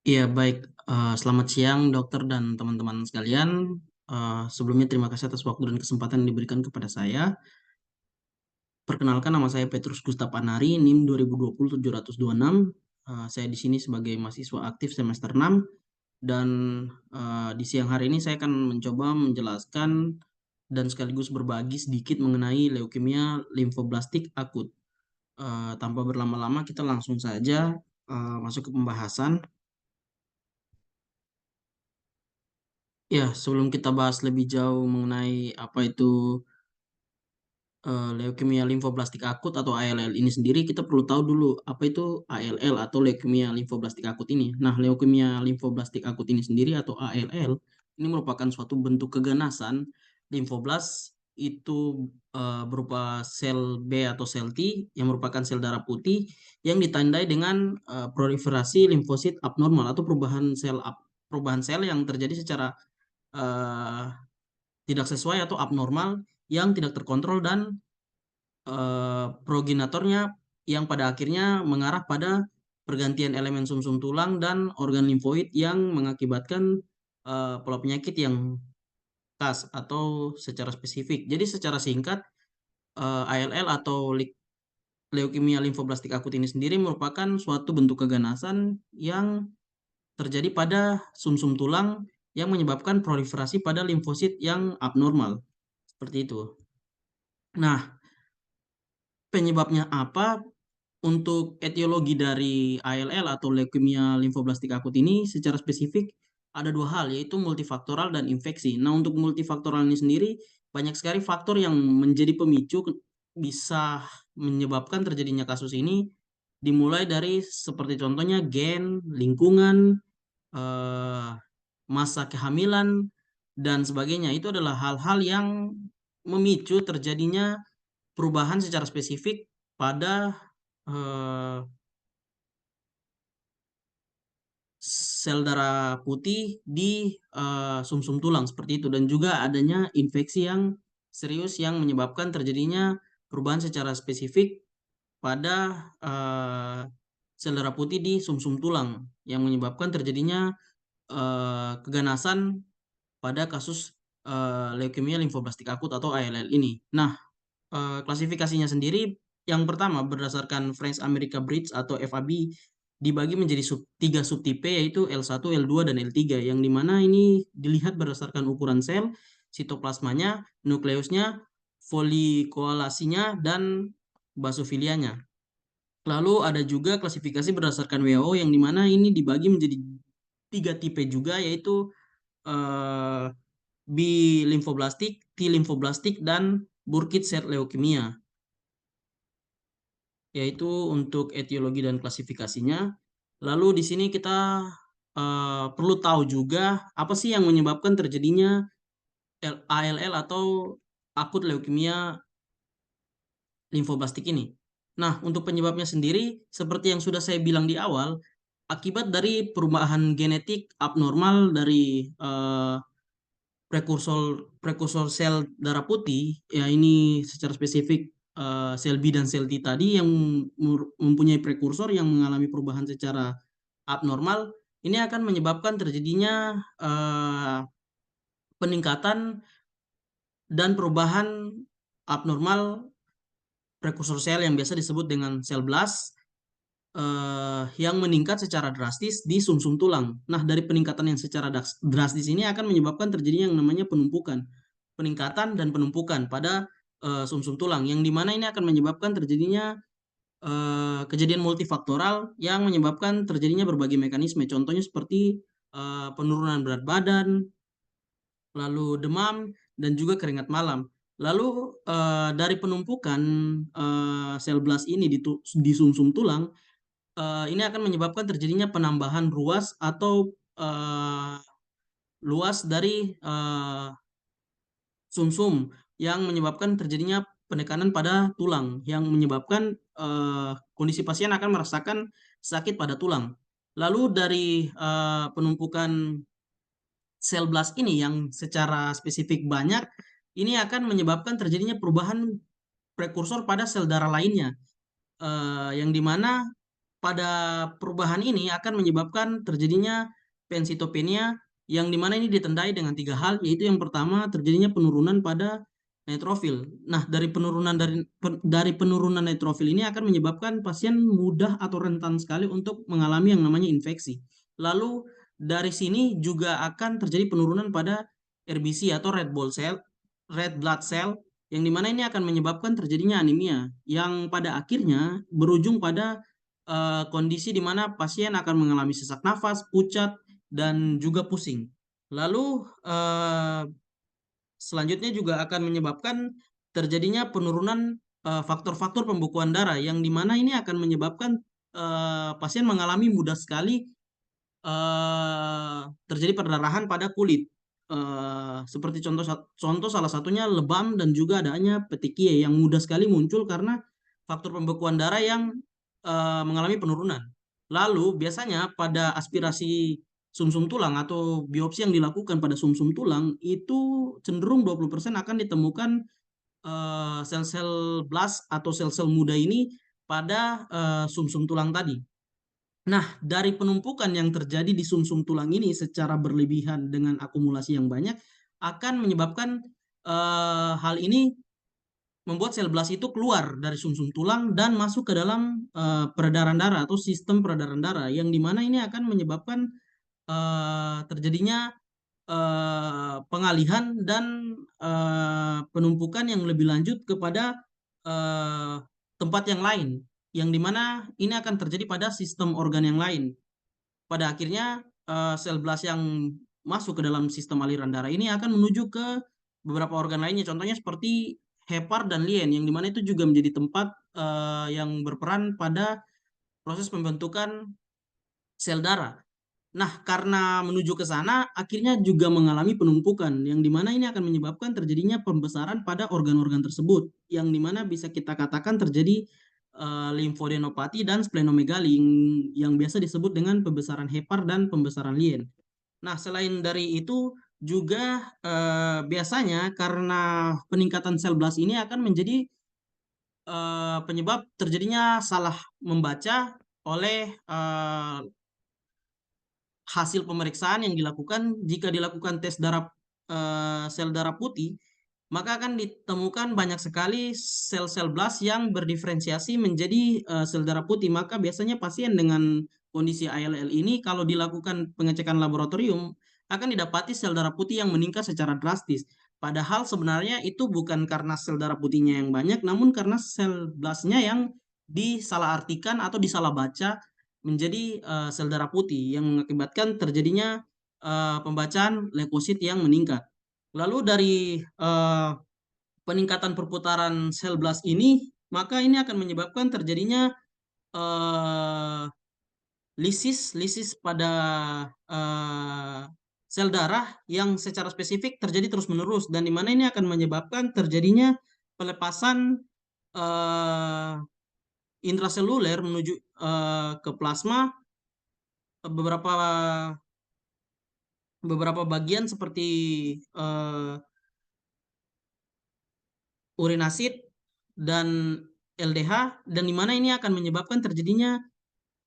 Iya, baik. Selamat siang, dokter dan teman-teman sekalian. Sebelumnya terima kasih atas waktu dan kesempatan yang diberikan kepada saya. Perkenalkan, nama saya Petrus Gustaf Anari, NIM 2020-726. Saya di sini sebagai mahasiswa aktif semester 6 dan di siang hari ini saya akan mencoba menjelaskan dan sekaligus berbagi sedikit mengenai leukemia limfoblastik akut. Tanpa berlama-lama, kita langsung saja masuk ke pembahasan. Ya, sebelum kita bahas lebih jauh mengenai apa itu leukemia limfoblastik akut atau ALL ini sendiri, kita perlu tahu dulu apa itu ALL atau leukemia limfoblastik akut ini. Nah, leukemia limfoblastik akut ini sendiri atau ALL ini merupakan suatu bentuk keganasan limfoblas itu berupa sel B atau sel T yang merupakan sel darah putih yang ditandai dengan proliferasi limfosit abnormal atau perubahan sel yang terjadi secara eh, tidak sesuai atau abnormal yang tidak terkontrol dan progenitornya yang pada akhirnya mengarah pada pergantian elemen sumsum tulang dan organ limfoid yang mengakibatkan pola penyakit yang khas atau secara spesifik. Jadi secara singkat, ALL atau leukemia limfoblastik akut ini sendiri merupakan suatu bentuk keganasan yang terjadi pada sumsum tulang yang menyebabkan proliferasi pada limfosit yang abnormal. Seperti itu. Nah, penyebabnya apa? Untuk etiologi dari ALL atau leukemia limfoblastik akut ini secara spesifik ada dua hal, yaitu multifaktoral dan infeksi. Nah, untuk multifaktoral ini sendiri banyak sekali faktor yang menjadi pemicu bisa menyebabkan terjadinya kasus ini, dimulai dari seperti contohnya gen, lingkungan, eh, masa kehamilan, dan sebagainya. Itu adalah hal-hal yang memicu terjadinya perubahan secara spesifik pada eh, sel darah putih di sumsum tulang seperti itu, dan juga adanya infeksi yang serius yang menyebabkan terjadinya perubahan secara spesifik pada sel darah putih di sumsum tulang yang menyebabkan terjadinya keganasan pada kasus leukemia limfoblastik akut atau ALL ini. Nah, klasifikasinya sendiri yang pertama berdasarkan French America Bridge atau FAB dibagi menjadi tiga subtipe, yaitu L1, L2, dan L3, yang dimana ini dilihat berdasarkan ukuran sel, sitoplasmanya, nukleusnya, folikoalasinya, dan basofilianya. Lalu ada juga klasifikasi berdasarkan WHO yang dimana ini dibagi menjadi tiga tipe juga, yaitu eh, B limfoblastik, T limfoblastik, dan Burkitt cell leukemia, yaitu untuk etiologi dan klasifikasinya. Lalu di sini kita perlu tahu juga apa sih yang menyebabkan terjadinya ALL atau akut leukemia limfoblastik ini. Nah, untuk penyebabnya sendiri, seperti yang sudah saya bilang di awal, akibat dari perubahan genetik abnormal dari prekursor prekursor sel darah putih, ya ini secara spesifik sel B dan sel T tadi yang mempunyai prekursor yang mengalami perubahan secara abnormal, ini akan menyebabkan terjadinya peningkatan dan perubahan abnormal prekursor sel yang biasa disebut dengan sel blast yang meningkat secara drastis di sumsum tulang. Nah, dari peningkatan yang secara drastis ini akan menyebabkan terjadinya yang namanya penumpukan, peningkatan dan penumpukan pada sumsum tulang, yang dimana ini akan menyebabkan terjadinya kejadian multifaktoral yang menyebabkan terjadinya berbagai mekanisme. Contohnya seperti penurunan berat badan, lalu demam, dan juga keringat malam. Lalu dari penumpukan sel blast ini di sumsum tulang, ini akan menyebabkan terjadinya penambahan ruas atau luas dari sumsum yang menyebabkan terjadinya penekanan pada tulang yang menyebabkan kondisi pasien akan merasakan sakit pada tulang. Lalu dari penumpukan sel blast ini yang secara spesifik banyak, ini akan menyebabkan terjadinya perubahan prekursor pada sel darah lainnya, yang dimana pada perubahan ini akan menyebabkan terjadinya pensitopenia yang dimana ini ditandai dengan 3 hal, yaitu yang pertama terjadinya penurunan pada neutrofil. Nah, dari penurunan neutrofil ini akan menyebabkan pasien mudah atau rentan sekali untuk mengalami yang namanya infeksi. Lalu dari sini juga akan terjadi penurunan pada RBC atau red blood cell, yang dimana ini akan menyebabkan terjadinya anemia, yang pada akhirnya berujung pada kondisi di mana pasien akan mengalami sesak nafas, pucat, dan juga pusing. Lalu selanjutnya juga akan menyebabkan terjadinya penurunan faktor-faktor pembekuan darah, yang dimana ini akan menyebabkan pasien mengalami mudah sekali terjadi perdarahan pada kulit. Seperti contoh salah satunya lebam dan juga adanya petekia yang mudah sekali muncul karena faktor pembekuan darah yang mengalami penurunan. Lalu biasanya pada aspirasi sumsum tulang atau biopsi yang dilakukan pada sumsum tulang itu cenderung 20% akan ditemukan sel-sel blast atau sel-sel muda ini pada sumsum tulang tadi. Nah, dari penumpukan yang terjadi di sumsum tulang ini secara berlebihan dengan akumulasi yang banyak akan menyebabkan hal ini membuat sel blast itu keluar dari sumsum tulang dan masuk ke dalam peredaran darah atau sistem peredaran darah, yang dimana ini akan menyebabkan terjadinya pengalihan dan penumpukan yang lebih lanjut kepada tempat yang lain, yang dimana ini akan terjadi pada sistem organ yang lain. Pada akhirnya sel blast yang masuk ke dalam sistem aliran darah ini akan menuju ke beberapa organ lainnya, contohnya seperti hepar dan lien, yang dimana itu juga menjadi tempat yang berperan pada proses pembentukan sel darah. Nah, karena menuju ke sana, akhirnya juga mengalami penumpukan, yang dimana ini akan menyebabkan terjadinya pembesaran pada organ-organ tersebut, yang dimana bisa kita katakan terjadi limfodenopati dan splenomegali, yang biasa disebut dengan pembesaran hepar dan pembesaran lien. Nah, selain dari itu, juga biasanya karena peningkatan sel blast ini akan menjadi penyebab terjadinya salah membaca oleh hasil pemeriksaan yang dilakukan. Jika dilakukan tes darah sel darah putih, maka akan ditemukan banyak sekali sel-sel blast yang berdiferensiasi menjadi sel darah putih. Maka biasanya pasien dengan kondisi ALL ini kalau dilakukan pengecekan laboratorium akan didapati sel darah putih yang meningkat secara drastis. Padahal sebenarnya itu bukan karena sel darah putihnya yang banyak, namun karena sel blastnya yang disalahartikan atau disalah baca menjadi sel darah putih, yang mengakibatkan terjadinya pembacaan leukosit yang meningkat. Lalu dari peningkatan perputaran sel blast ini, maka ini akan menyebabkan terjadinya lisis pada sel darah yang secara spesifik terjadi terus-menerus, dan di mana ini akan menyebabkan terjadinya pelepasan intraseluler menuju ke plasma beberapa beberapa bagian seperti urinasid dan LDH, dan di mana ini akan menyebabkan terjadinya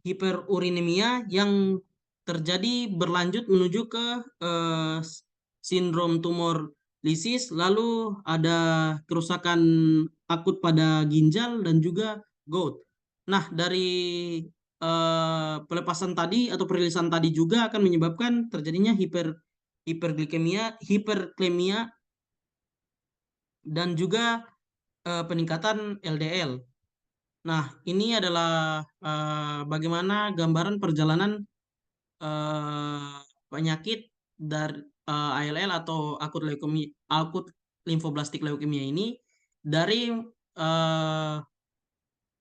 hiperurinemia yang terjadi berlanjut menuju ke sindrom tumor lisis, lalu ada kerusakan akut pada ginjal dan juga gout. Nah, dari pelepasan tadi atau perilisan tadi juga akan menyebabkan terjadinya hiperglikemia dan juga peningkatan LDL. Nah, ini adalah bagaimana gambaran perjalanan penyakit dari ALL atau akut limfoblastik leukemia ini, dari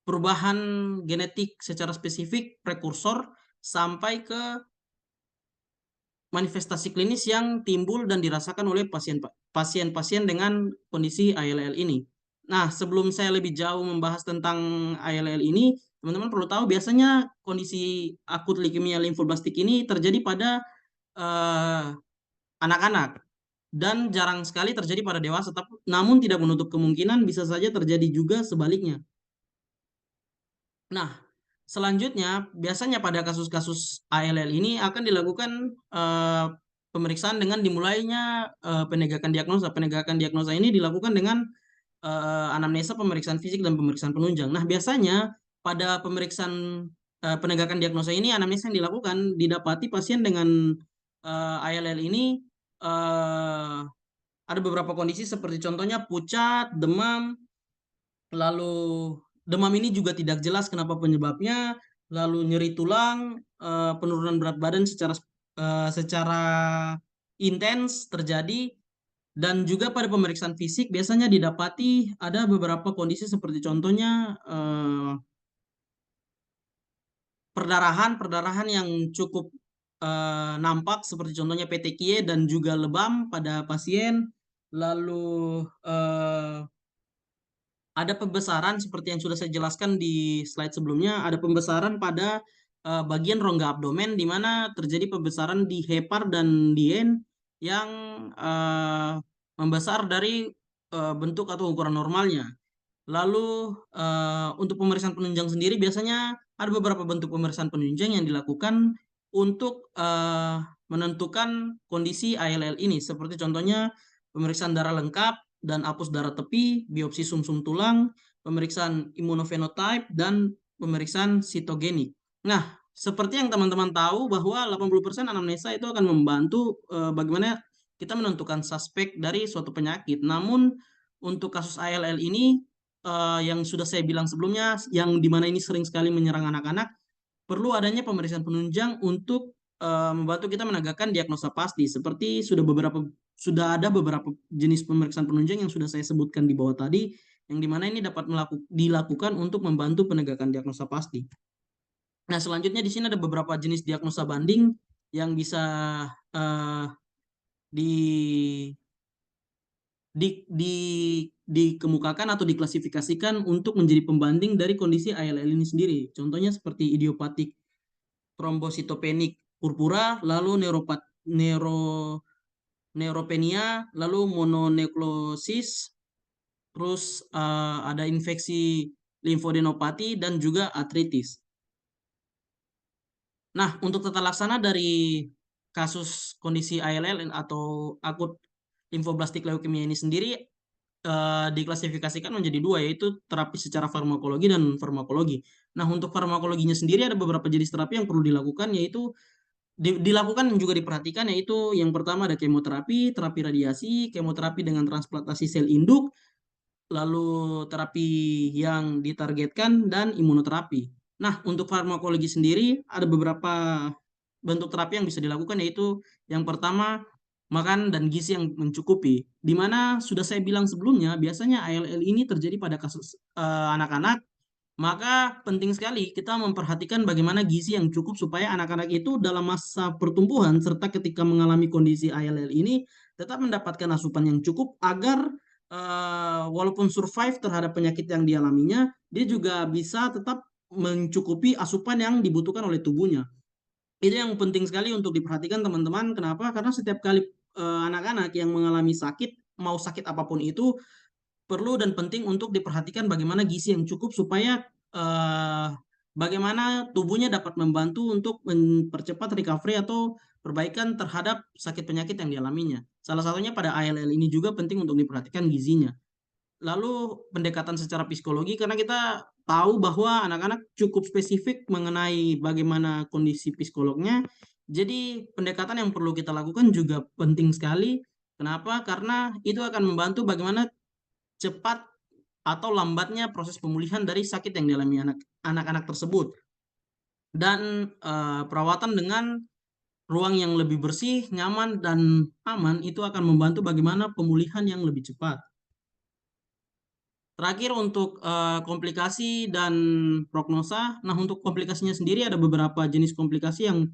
perubahan genetik secara spesifik prekursor sampai ke manifestasi klinis yang timbul dan dirasakan oleh pasien-pasien dengan kondisi ALL ini. Nah, sebelum saya lebih jauh membahas tentang ALL ini, teman-teman perlu tahu biasanya kondisi akut leukemia limfoblastik ini terjadi pada anak-anak dan jarang sekali terjadi pada dewasa, namun tidak menutup kemungkinan bisa saja terjadi juga sebaliknya. Nah, Selanjutnya, biasanya pada kasus-kasus ALL ini akan dilakukan pemeriksaan dengan dimulainya penegakan diagnosa. Penegakan diagnosa ini dilakukan dengan anamnesa, pemeriksaan fisik, dan pemeriksaan penunjang. Nah, biasanya pada pemeriksaan penegakan diagnosa ini, anamnesa yang dilakukan didapati pasien dengan ALL ini eh, ada beberapa kondisi seperti contohnya pucat, demam, lalu demam ini juga tidak jelas kenapa penyebabnya, lalu nyeri tulang, penurunan berat badan secara intens terjadi, dan juga pada pemeriksaan fisik biasanya didapati ada beberapa kondisi seperti contohnya perdarahan yang cukup nampak seperti contohnya petekie dan juga lebam pada pasien, lalu ada pembesaran seperti yang sudah saya jelaskan di slide sebelumnya, ada pembesaran pada bagian rongga abdomen di mana terjadi pembesaran di hepar dan dien yang eh, membesar dari bentuk atau ukuran normalnya. Lalu untuk pemeriksaan penunjang sendiri biasanya ada beberapa bentuk pemeriksaan penunjang yang dilakukan untuk menentukan kondisi ALL ini. Seperti contohnya pemeriksaan darah lengkap dan apus darah tepi, biopsi sumsum tulang, pemeriksaan imunofenotype, dan pemeriksaan sitogenik. Nah, seperti yang teman-teman tahu bahwa 80% anamnesa itu akan membantu bagaimana kita menentukan suspek dari suatu penyakit. Namun untuk kasus ALL ini yang sudah saya bilang sebelumnya, yang dimana ini sering sekali menyerang anak-anak, perlu adanya pemeriksaan penunjang untuk membantu kita menegakkan diagnosa pasti. Seperti sudah ada beberapa jenis pemeriksaan penunjang yang sudah saya sebutkan di bawah tadi, yang dimana ini dapat dilakukan untuk membantu penegakan diagnosa pasti. Nah, selanjutnya di sini ada beberapa jenis diagnosa banding yang bisa uh, di di dikemukakan atau diklasifikasikan untuk menjadi pembanding dari kondisi ALL ini sendiri. Contohnya seperti idiopatik trombositopenik purpura, lalu neuropenia, lalu mononukleosis, terus ada infeksi limfodenopati dan juga artritis. Nah, untuk tata laksana dari kasus kondisi ALL atau akut limfoblastik leukemia ini sendiri diklasifikasikan menjadi dua, yaitu terapi secara farmakologi dan farmakologi. Nah, untuk farmakologinya sendiri ada beberapa jenis terapi yang perlu dilakukan, yaitu dilakukan dan juga diperhatikan, yaitu yang pertama ada kemoterapi, terapi radiasi, kemoterapi dengan transplantasi sel induk, lalu terapi yang ditargetkan, dan imunoterapi. Nah, untuk farmakologi sendiri ada beberapa bentuk terapi yang bisa dilakukan, yaitu yang pertama makan dan gizi yang mencukupi. Di mana sudah saya bilang sebelumnya, biasanya ALL ini terjadi pada kasus anak-anak, maka penting sekali kita memperhatikan bagaimana gizi yang cukup supaya anak-anak itu dalam masa pertumbuhan serta ketika mengalami kondisi ALL ini tetap mendapatkan asupan yang cukup agar walaupun survive terhadap penyakit yang dialaminya, dia juga bisa tetap mencukupi asupan yang dibutuhkan oleh tubuhnya. Itu yang penting sekali untuk diperhatikan teman-teman. Kenapa? Karena setiap kali anak-anak yang mengalami sakit, mau sakit apapun itu, perlu dan penting untuk diperhatikan bagaimana gizi yang cukup supaya eh, bagaimana tubuhnya dapat membantu untuk mempercepat recovery atau perbaikan terhadap sakit penyakit yang dialaminya. Salah satunya pada ALL ini juga penting untuk diperhatikan gizinya. Lalu pendekatan secara psikologi, karena kita tahu bahwa anak-anak cukup spesifik mengenai bagaimana kondisi psikolognya. Jadi pendekatan yang perlu kita lakukan juga penting sekali. Kenapa? Karena itu akan membantu bagaimana cepat atau lambatnya proses pemulihan dari sakit yang dialami anak-anak tersebut. Dan perawatan dengan ruang yang lebih bersih, nyaman, dan aman itu akan membantu bagaimana pemulihan yang lebih cepat. Terakhir untuk komplikasi dan prognosa. Nah, untuk komplikasinya sendiri ada beberapa jenis komplikasi yang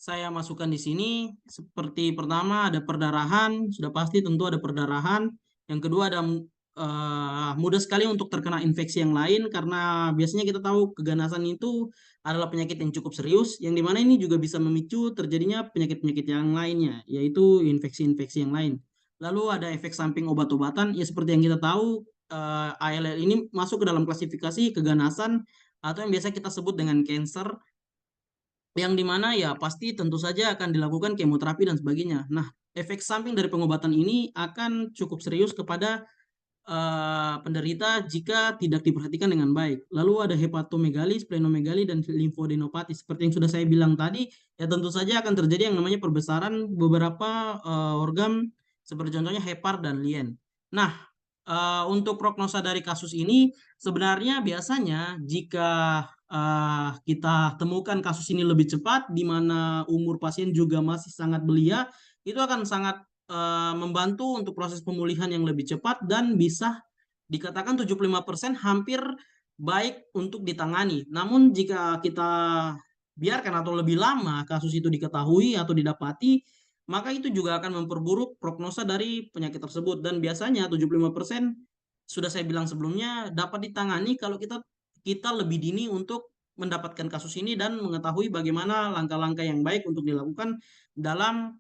saya masukkan di sini. Seperti pertama ada perdarahan, sudah pasti tentu ada perdarahan. Yang kedua ada mudah sekali untuk terkena infeksi yang lain karena biasanya kita tahu keganasan itu adalah penyakit yang cukup serius, yang dimana ini juga bisa memicu terjadinya penyakit-penyakit yang lainnya, yaitu infeksi-infeksi yang lain. Lalu ada efek samping obat-obatan, ya seperti yang kita tahu ALL ini masuk ke dalam klasifikasi keganasan atau yang biasa kita sebut dengan cancer, yang di mana ya pasti tentu saja akan dilakukan kemoterapi dan sebagainya. Nah, efek samping dari pengobatan ini akan cukup serius kepada penderita jika tidak diperhatikan dengan baik. Lalu ada hepatomegali, splenomegali, dan limfodenopati. Seperti yang sudah saya bilang tadi, ya tentu saja akan terjadi yang namanya perbesaran beberapa organ seperti contohnya hepar dan lien. Nah, untuk prognosa dari kasus ini sebenarnya biasanya jika kita temukan kasus ini lebih cepat, di mana umur pasien juga masih sangat belia, itu akan sangat membantu untuk proses pemulihan yang lebih cepat dan bisa dikatakan 75% hampir baik untuk ditangani. Namun jika kita biarkan atau lebih lama kasus itu diketahui atau didapati, maka itu juga akan memperburuk prognosa dari penyakit tersebut. Dan biasanya 75% sudah saya bilang sebelumnya dapat ditangani kalau kita kita lebih dini untuk mendapatkan kasus ini dan mengetahui bagaimana langkah-langkah yang baik untuk dilakukan dalam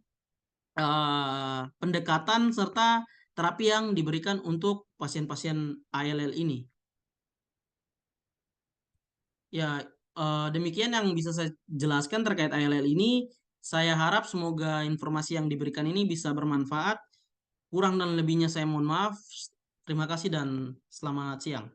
pendekatan serta terapi yang diberikan untuk pasien-pasien ALL ini. Ya, demikian yang bisa saya jelaskan terkait ALL ini. Saya harap semoga informasi yang diberikan ini bisa bermanfaat. Kurang dan lebihnya saya mohon maaf. Terima kasih dan selamat siang.